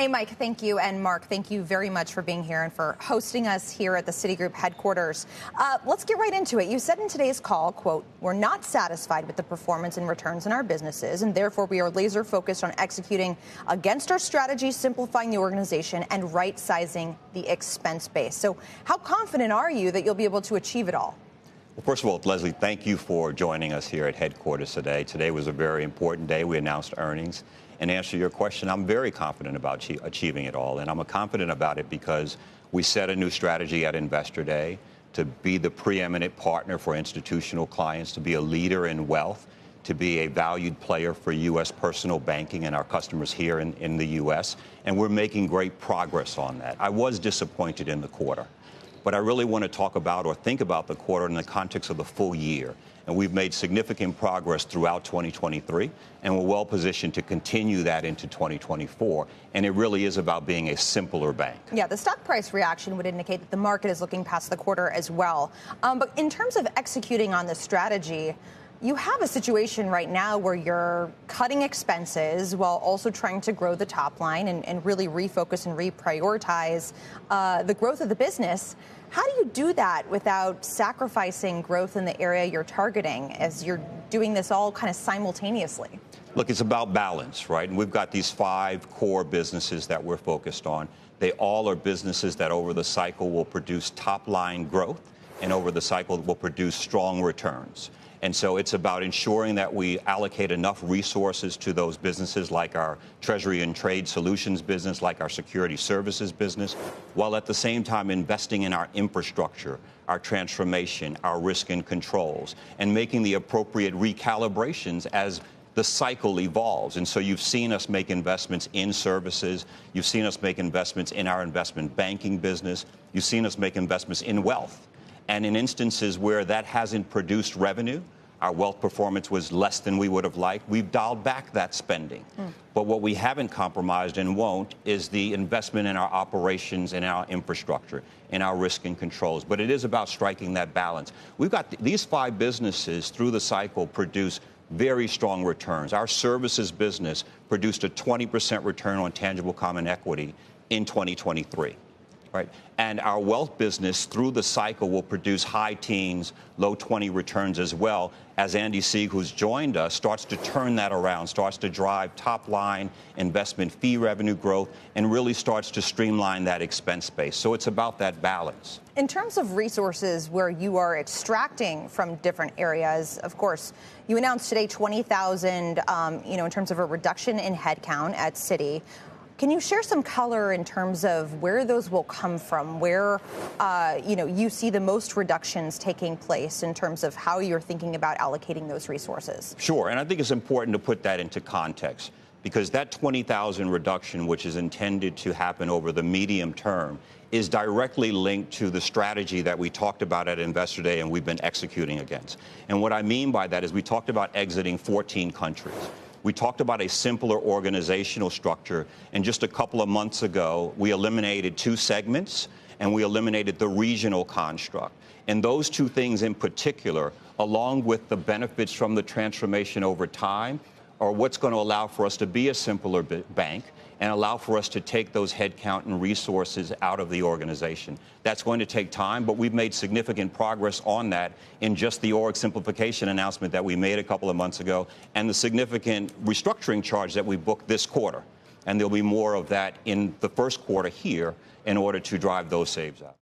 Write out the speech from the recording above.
Hey, Mike, thank you. And Mark, thank you very much for being here and for hosting us here at the Citigroup headquarters. Let's get right into it. You said in today's call, quote, "We're not satisfied with the performance and returns in our businesses, and therefore we are laser focused on executing against our strategy, simplifying the organization and right sizing the expense base." So how confident are you that you'll be able to achieve it all? Well, first of all, Leslie, thank you for joining us here at headquarters today. Today was a very important day. We announced earnings. And to answer your question, I'm very confident about achieving it all. And I'm confident about it because we set a new strategy at Investor Day to be the preeminent partner for institutional clients, to be a leader in wealth, to be a valued player for U.S. personal banking and our customers here in the U.S. And we're making great progress on that. I was disappointed in the quarter, but I really want to talk about or think about the quarter in the context of the full year. And we've made significant progress throughout 2023, and we're well positioned to continue that into 2024. And it really is about being a simpler bank. Yeah, the stock price reaction would indicate that the market is looking past the quarter as well. But in terms of executing on this strategy, you have a situation right now where you're cutting expenses while also trying to grow the top line and really refocus and reprioritize the growth of the business. How do you do that without sacrificing growth in the area you're targeting as you're doing this all kind of simultaneously? Look, it's about balance, right? And we've got these 5 core businesses that we're focused on. They all are businesses that over the cycle will produce top line growth and over the cycle will produce strong returns. And so it's about ensuring that we allocate enough resources to those businesses like our Treasury and Trade Solutions business, like our Security Services business, while at the same time investing in our infrastructure, our transformation, our risk and controls, and making the appropriate recalibrations as the cycle evolves. And so you've seen us make investments in services. You've seen us make investments in our investment banking business. You've seen us make investments in wealth. And in instances where that hasn't produced revenue, our wealth performance was less than we would have liked, we've dialed back that spending. But what we haven't compromised and won't is the investment in our operations and our infrastructure, in our risk and controls. But it is about striking that balance. We've got these 5 businesses through the cycle produce very strong returns. Our services business produced a 20% return on tangible common equity in 2023. Right. And our wealth business through the cycle will produce high teens, low 20 returns as well as Andy Sieg, who's joined us, starts to turn that around, starts to drive top line investment fee revenue growth and really starts to streamline that expense base. So it's about that balance. In terms of resources where you are extracting from different areas, of course, you announced today 20,000, in terms of a reduction in headcount at Citi. Can you share some color in terms of where those will come from, where, you see the most reductions taking place in terms of how you're thinking about allocating those resources? Sure. And I think it's important to put that into context because that 20,000 reduction, which is intended to happen over the medium term, is directly linked to the strategy that we talked about at Investor Day and we've been executing against. And what I mean by that is we talked about exiting 14 countries. We talked about a simpler organizational structure, and just a couple of months ago, we eliminated 2 segments, and we eliminated the regional construct. And those 2 things in particular, along with the benefits from the transformation over time, are what's going to allow for us to be a simpler bank and allow for us to take those headcount and resources out of the organization. That's going to take time, but we've made significant progress on that in just the org simplification announcement that we made a couple of months ago and the significant restructuring charge that we booked this quarter. And there'll be more of that in the first quarter here in order to drive those saves out.